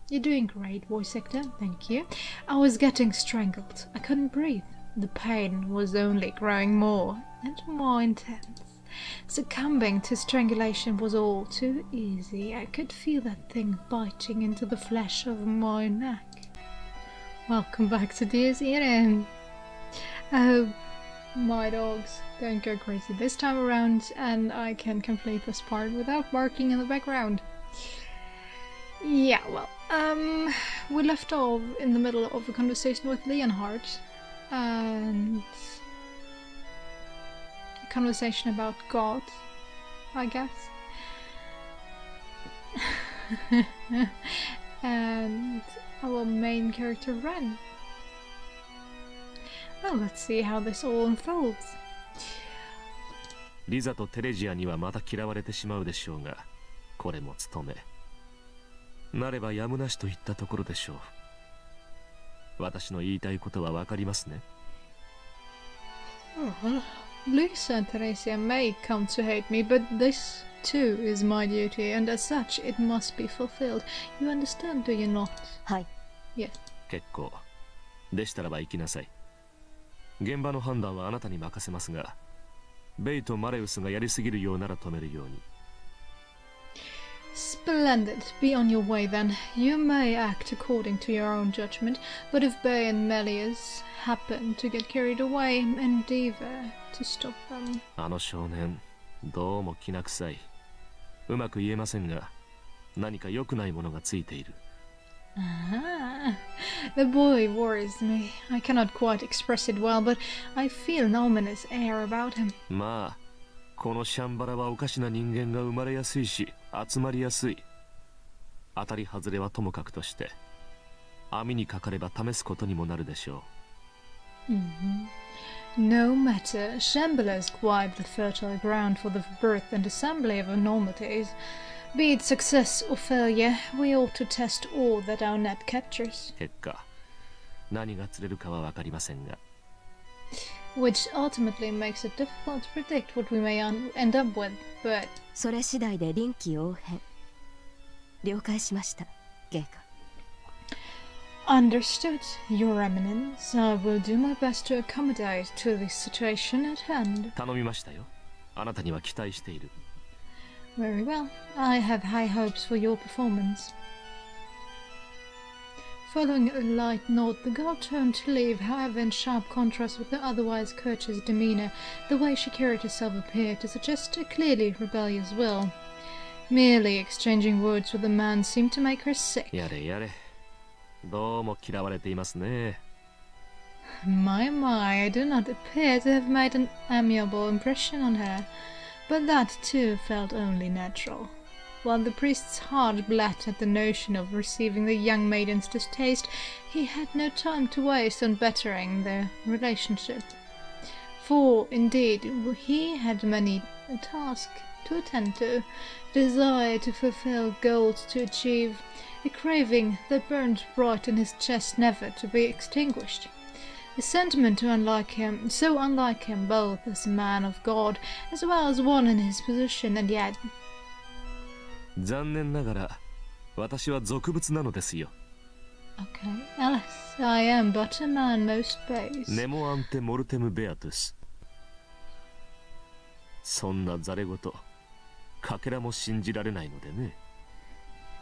You're doing great, voice actor, thank you. I was getting strangled. I couldn't breathe. The pain was only growing more and more intense. Succumbing to strangulation was all too easy. I could feel that thing biting into the flesh of my neck. Welcome back to Dear's Irae. I hope my dogs don't go crazy this time around and I can complete this part without barking in the background. Yeah, well, we left off in the middle of a conversation with Leonhard and a conversation about God, I guess. And our main character Ren. Well, let's see how this all unfolds. リザとテレジアにはまた嫌われてしまうでしょうが、これも務め。なればやむなしといったところでしょう。私の言いたいことはわかりますね。Well, Lisa and Theresia may come to hate me, but this too is my duty, and as such it must be fulfilled. You understand, do you not? はい。Yes. 結構。でしたらば行きなさい。現場の判断はあなたに任せますが、ベイとマレウスがやりすぎるようなら止めるように。Splendid. Be on your way then. You may act according to your own judgment, but if Bay and Melius happen to get carried away, endeavor to stop them. あの少年、どうもきな臭い。うまく言えませんが、何か良くないものがついている。Ah, the boy worries me. I cannot quite express it well, but I feel an ominous air about him. まあ、このシャンバラはおかしな人間が生まれやすいし、集まりやすい。当たり外れはともかくとして、網にかかれば試すことにもなるでしょう。No matter, Shambhala scribe the fertile ground for the birth and assembly of abnormalities. Be it success or failure, we ought to test all that our net captures. 結果、何が釣れるかはわかりませんが。Which ultimately makes it difficult to predict what we may end up with, but... それ次第で臨機応変。了解しました、陛下。Understood, Your Eminence. I will do my best to accommodate to the situation at hand. 頼みましたよ。あなたには期待している。Very well. I have high hopes for your performance. Following a light nod, the girl turned to leave, however in sharp contrast with her otherwise courteous demeanour, the way she carried herself appeared to suggest a clearly rebellious will. Merely exchanging words with the man seemed to make her sick. やれやれ。どうも嫌われていますね。My, I do not appear to have made an amiable impression on her, but that too felt only natural. While the priest's heart bled at the notion of receiving the young maiden's distaste, he had no time to waste on bettering their relationship. For, indeed, he had many a task to attend to, desire to fulfill, goals to achieve, a craving that burned bright in his chest never to be extinguished. A sentiment so unlike him both as a man of God, as well as one in his position, and yet... 残念ながら、私は俗物なのですよ。Okay, Alice, I am but a man most base. Nemo ante mortem beatus. そんなざれ言、かけらも信じられないのでね。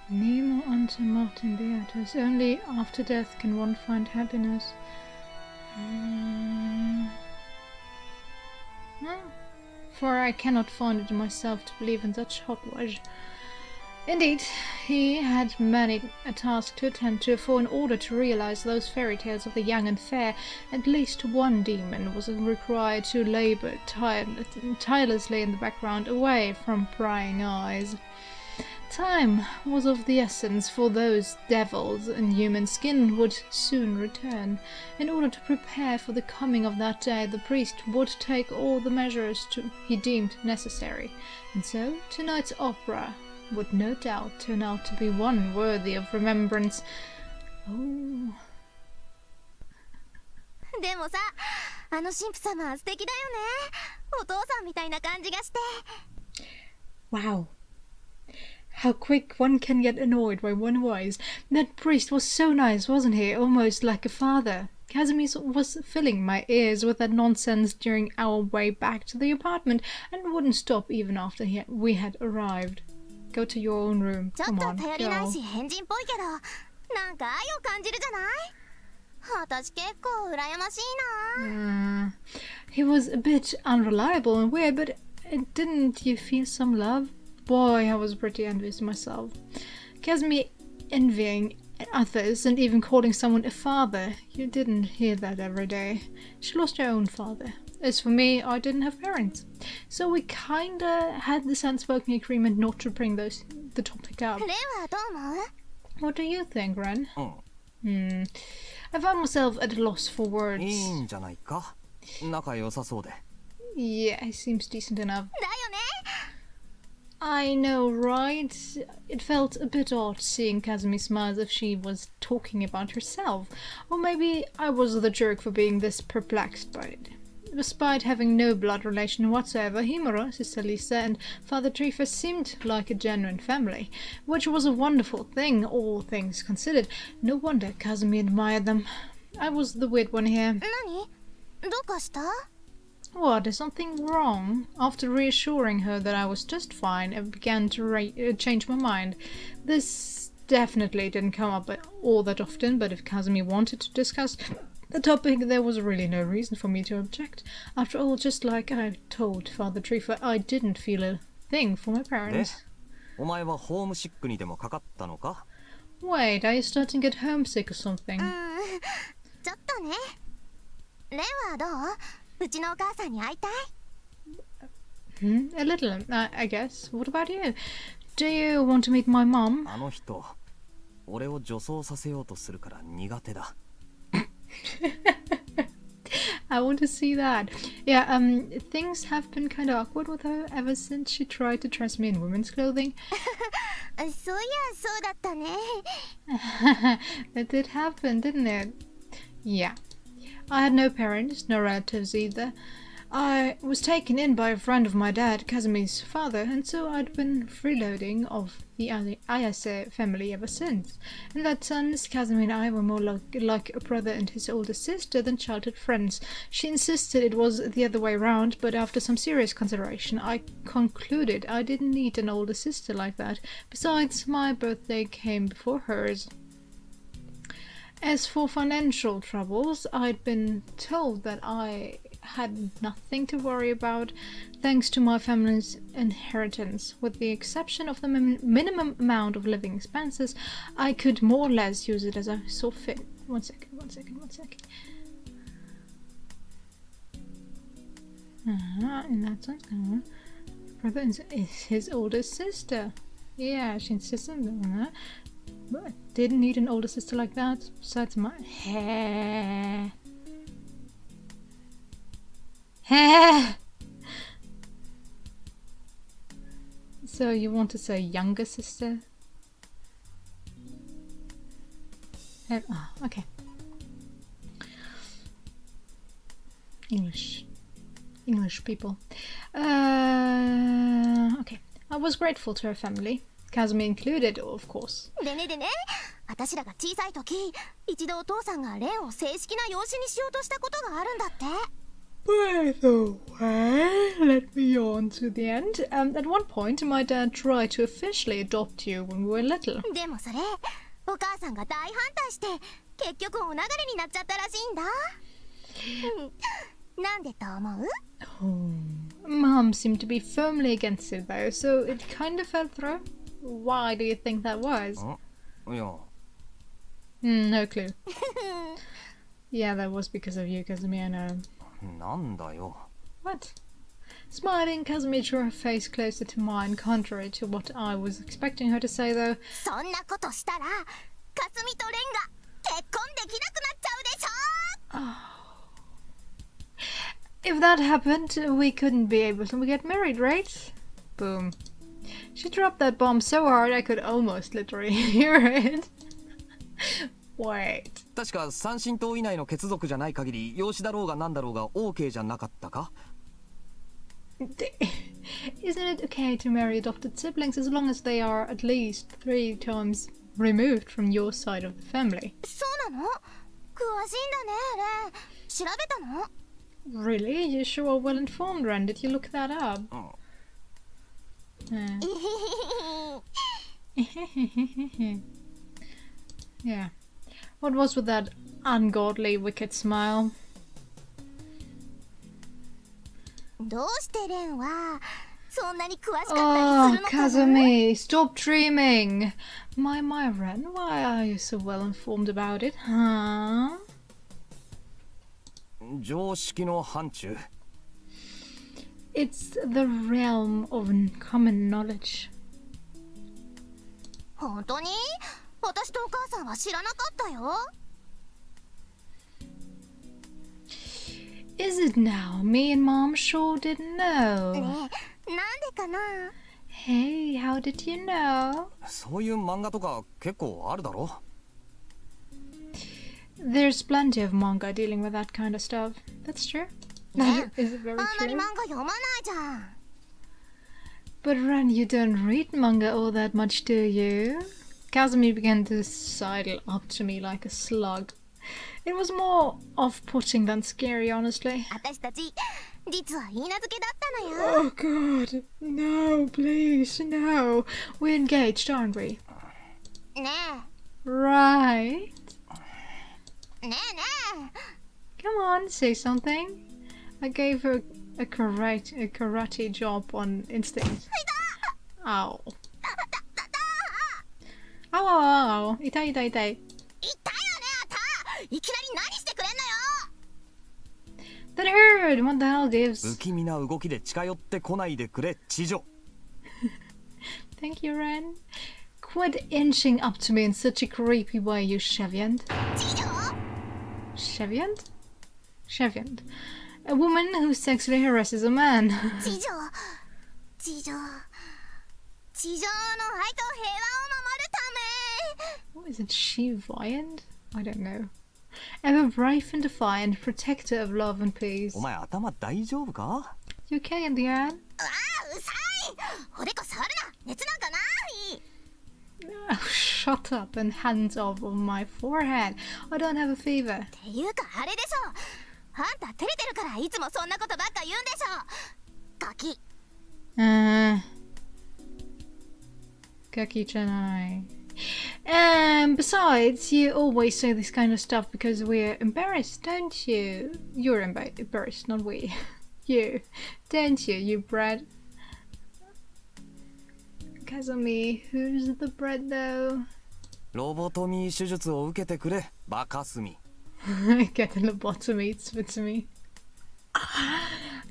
Nemo ante mortem beatus. Only after death can one find happiness. For I cannot find it in myself to believe in such hogwash. Indeed, he had many a task to attend to, for in order to realize those fairy tales of the young and fair, at least one demon was required to labor tirelessly in the background, away from prying eyes. Time was of the essence, for those devils in human skin would soon return. In order to prepare for the coming of that day, the priest would take all the measures he deemed necessary, and so tonight's opera would no doubt turn out to be one worthy of remembrance. Oh. でもさ、あの神父様素敵だよね。お父さんみたいな感じがして。Wow. how quick one can get annoyed by one voice. That priest was so nice, wasn't he? Almost like a father. Casimir was filling my ears with that nonsense during our way back to the apartment and wouldn't stop even after we had arrived. Go to your own room. ちょっ Come と on, 頼りない go. し変人っぽいけど、なんか愛を感じるじゃない。私結構羨ましいな。He was a bit unreliable and weird, but didn't you feel some love? Boy, I was pretty envious myself. Casimir envying others and even calling someone a father. You didn't hear that every day. She lost her own father. As for me, I didn't have parents. So we kinda had this unspoken agreement not to bring the topic up. レンはどう思う？ What do you think, Ren? うん。I found myself at a loss for words. いいんじゃないか。仲良さそうで。Yeah, he seems decent enough. だよね。I know, right? It felt a bit odd seeing Casimir smile as if she was talking about herself. Or maybe I was the jerk for being this perplexed by it. Despite having no blood relation whatsoever, Himura, Sister Lisa, and Father Dreyfus seemed like a genuine family, which was a wonderful thing, all things considered. No wonder Casimir admired them. I was the weird one here. 何？どうかした？ What, is something wrong? After reassuring her that I was just fine, I began to change my mind. This definitely didn't come up all that often, but if Casimir wanted to discuss the topic, there was really no reason for me to object. After all, just like I told Father Dreyfus, I didn't feel a thing for my で、 parents. お前はホームシックにでもかかったのか？ Wait, are you starting to get homesick or something? ちょっとね。レンはどう？うちのお母さんに会いたい？ A little, I guess. What about you? Do you want to meet my mom? あの人、俺を女装させようとするから苦手だ。I want to see that. Yeah, things have been kind of awkward with her ever since she tried to dress me in women's clothing. そういや、そうだったね。That did happen, didn't it? Yeah. I had no parents, no relatives either. I was taken in by a friend of my dad, Casimir's father, and so I'd been freeloading of the Irae family ever since. In that sense, Casimir and I were more like a brother and his older sister than childhood friends. She insisted it was the other way round, but after some serious consideration, I concluded I didn't need an older sister like that. Besides, my birthday came before hers. As for financial troubles, I'd been told that I had nothing to worry about thanks to my family's inheritance. With the exception of the minimum amount of living expenses, I could more or less use it as I saw fit. One second. In that sense, brother is his older sister. Yeah, she insisted on that. But I didn't need an older sister like that. Besides my hair. So you want to say younger sister? Okay. English people. Okay. I was grateful to her family. Casimir included, of course. でね、私らが小さい時、一度お父さんがレンを正式な養子にしようとしたことがあるんだって。By the way, let me on to the end. At one point, my dad tried to officially adopt you when we were little. でもそれ、お母さんが大反対して、結局お流れになっちゃったらしいんだ。なんでと思う？ Mom seemed to be firmly against it though, so it kind of fell through. Why do you think that was? いや、No clue. Yeah, that was because of you, Casimir, I know. なんだよ。What? Smiling, Casimir drew her face closer to mine, contrary to what I was expecting her to say, though. そんなことしたら、かすみとレンが結婚できなくなっちゃうでしょ。 If that happened, we couldn't be able to get married, right? Boom. She dropped that bomb so hard I could almost literally hear it. Wait. 確か三親等以内の血族じゃない限り養子だろうがなんだろうが OK じゃなかったか？ Isn't it okay to marry adopted siblings as long as they are at least 3 times removed from your side of the family? そうなの？詳しいんだね、レイ。調べたの？ Really? You sure are well informed, Ren. Did you look that up? Yeah. What was with that ungodly, wicked smile? どうしてレンはそんなに詳しかったり Oh, するのかな？ Kazumi, stop dreaming! My Ren, why are you so well informed about it, huh? 常識の範疇。 It's the realm of common knowledge. 本当に？私とお母さんは知らなかったよ。 Is it now? Me and Mom sure didn't ね know. え、なんでかな？ Hey, how did you know? そういう漫画とか結構あるだろ。 There's plenty of manga dealing with that kind of stuff. That's true. Yeah. Is it very あんまり true? 漫画読まないじゃん。 But Ren, you don't read manga all that much, do you? Kazumi began to sidle up to me like a slug. It was more off-putting than scary, honestly. 私たち実は言い名付けだったのよ。 Oh god, no, please, no. We're engaged, aren't we? ね Right. え、ねえね Come on, say something. I gave her a karate job on instinct. Ow. Ow, ow, ow, ow. 痛い痛い痛い。え。痛いよね、あた。いきなり何してくれんのよ。 That hurt! What the hell, gives? 不気味な動きで近寄ってこないでくれ、知女。 Thank you, Ren. Quit inching up to me in such a creepy way, you Cheviant. 次女？ Cheviant? Cheviant. A woman who sexually harasses a man. 次女。次女。地上の愛と平和を守るため。 What is it, Sheviant? I don't know. Ever brave and defiant, protector of love and peace. お前頭大丈夫か？ You okay in the end? ああ、うさい。おでこ触るな。熱なんかない。 Oh, shut up and hands off on my forehead. I don't have a fever. っていうかあれでしょ。あんた照れてるからいつもそんなことばっか言うんでしょ。ガキ。Gaki-chanai. Besides, you always say this kind of stuff because we're embarrassed, don't you? You're embarrassed, not we. You. Don't you, you brat? Kazumi, who's the brat though? ロボトミー手術を受けてくれ、バカスミ。 Get a lobotomy, it's fit to me.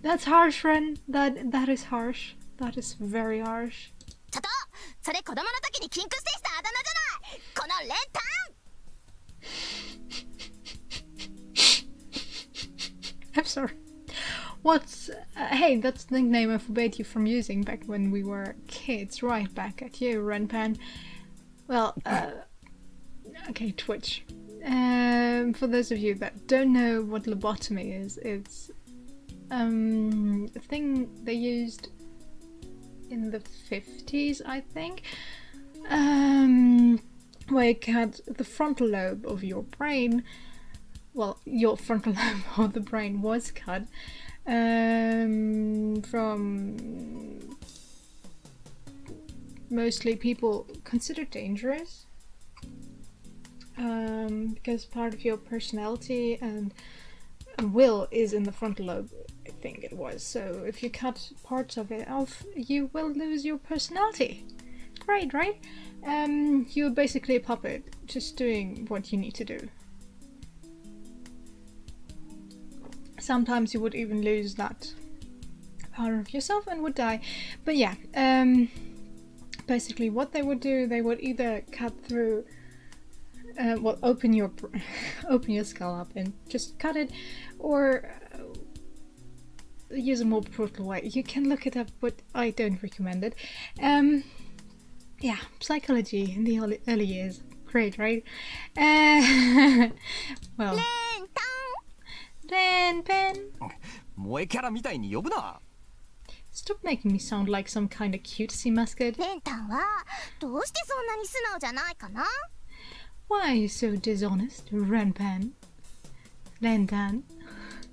That's harsh, friend. That is harsh. That is very harsh. ちょっとそれ子供の時に禁句してしたあだ名じゃない。この練炭。 I'm sorry. What's... hey, that's the nickname I forbade you from using back when we were kids. Right back at you, Renpan. Well, okay, Twitch. For those of you that don't know what lobotomy is, it's a thing they used in the 50s, I think, where you cut the frontal lobe of your brain. Well, your frontal lobe of the brain was cut from mostly people considered dangerous, because part of your personality and will is in the frontal lobe, I think it was. So if you cut parts of it off, you will lose your personality. Great, right? You're basically a puppet, just doing what you need to do. Sometimes you would even lose that part of yourself and would die. But yeah, basically what they would do, they would either cut through, well, open your skull up and just cut it, or use a more brutal way. You can look it up, but I don't recommend it. Yeah, psychology in the early years. Great, right? Well, 練炭。 Ren Pen. 萌えキャラみたいに呼ぶな。Stop making me sound like some kind of cutesy mascot. レンタンはどうしてそんなに素直じゃないかな？ Why are you so dishonest, Renpan? Lentan?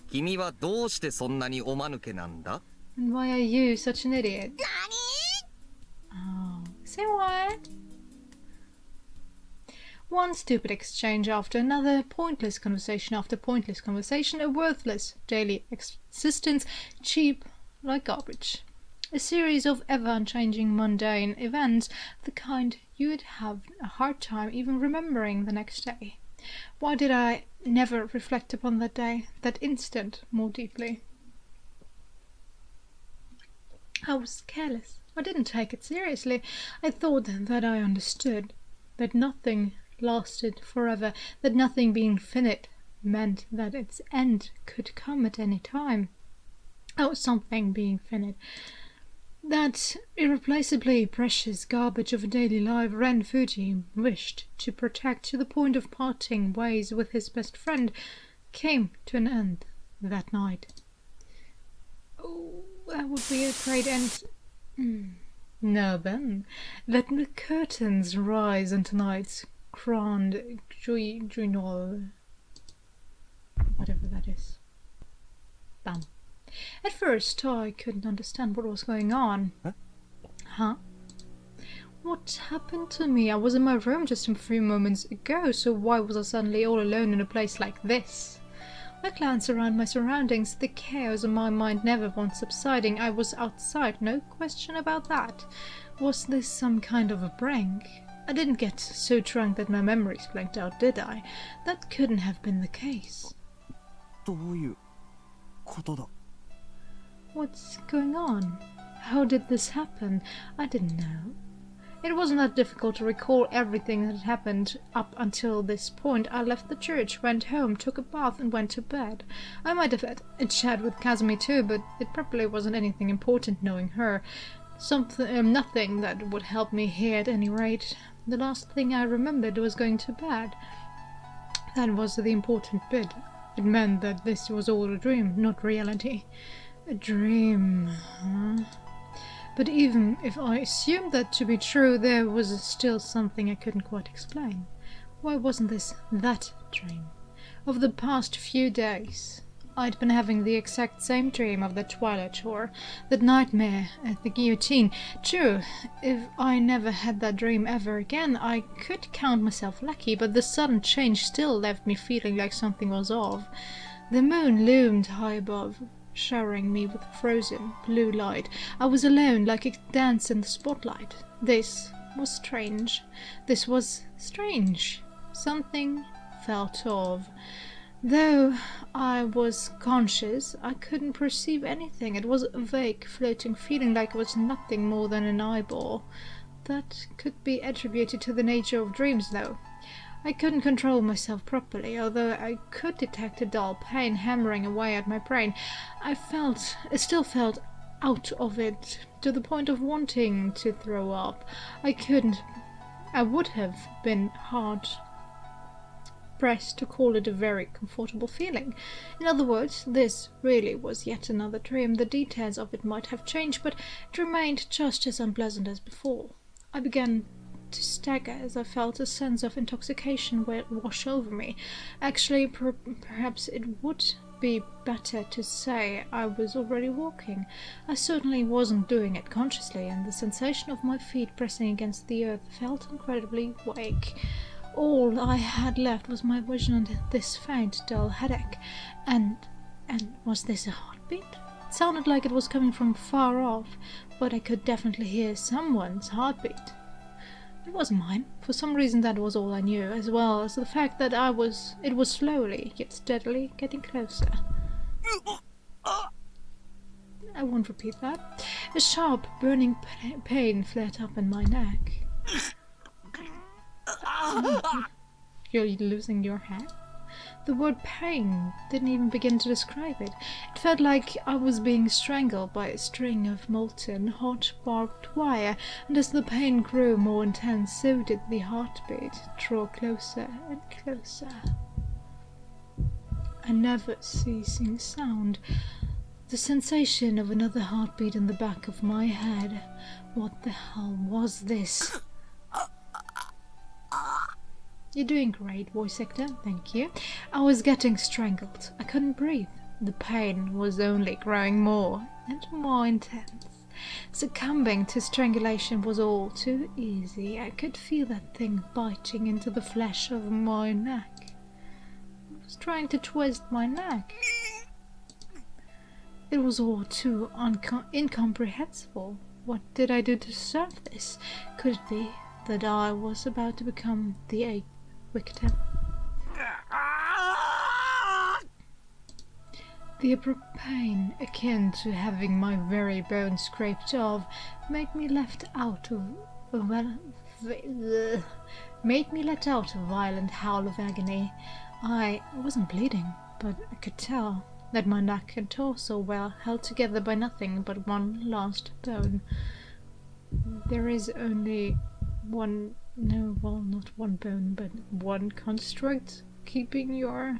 君はどうしてそんなにおまぬけなんだ？ And why are you such an idiot? 何？ Oh, say what? One stupid exchange after another, pointless conversation after pointless conversation, a worthless daily existence, cheap like garbage. A series of ever-unchanging mundane events, the kind you'd have a hard time even remembering the next day. Why did I never reflect upon that day, that instant, more deeply? I was careless. I didn't take it seriously. I thought that I understood, that nothing lasted forever, that nothing being finite meant that its end could come at any time. Oh, something being finite. That irreplaceably precious garbage of daily life Ren Fuji wished to protect to the point of parting ways with his best friend came to an end that night. Oh, that would be a great end. Now then, let the curtains rise on tonight's grand journal. Whatever that is. Bam. At first, I couldn't understand what was going on. Huh? What happened to me? I was in my room just a few moments ago, so why was I suddenly all alone in a place like this? I glanced around my surroundings, the chaos in my mind never once subsiding. I was outside, no question about that. Was this some kind of a prank? I didn't get so drunk that my memories blanked out, did I? That couldn't have been the case. どういうことだ？ What's going on? How did this happen? I didn't know. It wasn't that difficult to recall everything that had happened up until this point. I left the church, went home, took a bath and went to bed. I might have had a chat with Kazumi too, but it probably wasn't anything important knowing her. Nothing that would help me here at any rate. The last thing I remembered was going to bed. That was the important bit. It meant that this was all a dream, not reality. A dream, huh? But even if I assumed that to be true, there was still something I couldn't quite explain. Why wasn't this that dream? Over the past few days, I'd been having the exact same dream of the Twilight Tour, that nightmare at the guillotine. True, if I never had that dream ever again, I could count myself lucky, but the sudden change still left me feeling like something was off. The moon loomed high above, showering me with frozen blue light. I was alone, like a dance in the spotlight. This was strange. This was strange. Something felt off. Though I was conscious, I couldn't perceive anything. It was a vague, floating feeling like it was nothing more than an eyeball. That could be attributed to the nature of dreams, though. I couldn't control myself properly, although I could detect a dull pain hammering away at my brain. I still felt out of it, to the point of wanting to throw up. I would have been hard pressed to call it a very comfortable feeling. In other words, this really was yet another dream. The details of it might have changed, but it remained just as unpleasant as before. I began to stagger as I felt a sense of intoxication wash over me. Actually, perhaps it would be better to say I was already walking. I certainly wasn't doing it consciously, and the sensation of my feet pressing against the earth felt incredibly vague. All I had left was my vision and this faint, dull headache. And was this a heartbeat? It sounded like it was coming from far off, but I could definitely hear someone's heartbeat. It wasn't mine. For some reason that was all I knew, as well as the fact that it was slowly, yet steadily getting closer. I won't repeat that. A sharp, burning pain flared up in my neck. You're losing your hair? The word pain didn't even begin to describe it. It felt like I was being strangled by a string of molten, hot, barbed wire, and as the pain grew more intense, so did the heartbeat draw closer and closer. A never-ceasing sound. The sensation of another heartbeat in the back of my head. What the hell was this? You're doing great, voice actor. Thank you. I was getting strangled. I couldn't breathe. The pain was only growing more and more intense. Succumbing to strangulation was all too easy. I could feel that thing biting into the flesh of my neck. It was trying to twist my neck. It was all too incomprehensible. What did I do to deserve this? Could it be that I was about to become the victim? The abrupt pain, akin to having my very bones scraped off, made me let out a violent howl of agony. I wasn't bleeding, but I could tell that my neck and torso were held together by nothing but one last bone. There is only one, no, well, not one bone, but one construct keeping your...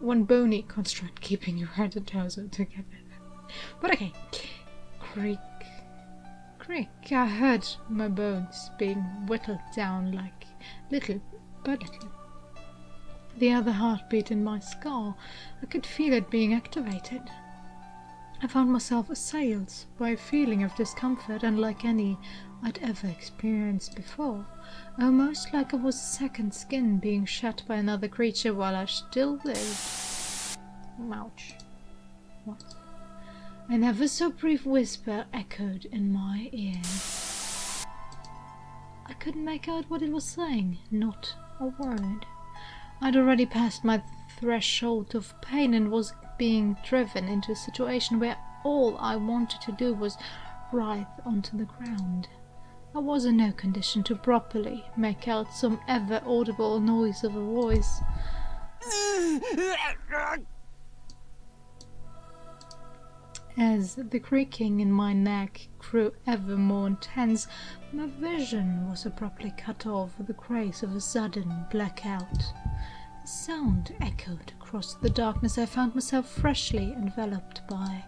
one bony construct keeping your head and torso together. But okay. Creak. Creak. I heard my bones being whittled down like little by little. The other heartbeat in my skull, I could feel it being activated. I found myself assailed by a feeling of discomfort unlike any I'd ever experienced before, almost like it was a second skin being shed by another creature while I still lived. Ouch. What? An ever so brief whisper echoed in my ear. I couldn't make out what it was saying, not a word. I'd already passed my threshold of pain and was being driven into a situation where all I wanted to do was writhe onto the ground. I was in no condition to properly make out some ever-audible noise of a voice. As the creaking in my neck grew ever more intense, my vision was abruptly cut off with the grace of a sudden blackout. A sound echoed across the darkness. I found myself freshly enveloped by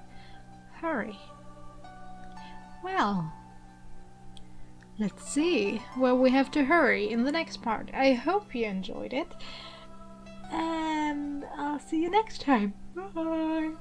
hurry. Well, let's see where we have to hurry in the next part. I hope you enjoyed it, and I'll see you next time. Bye!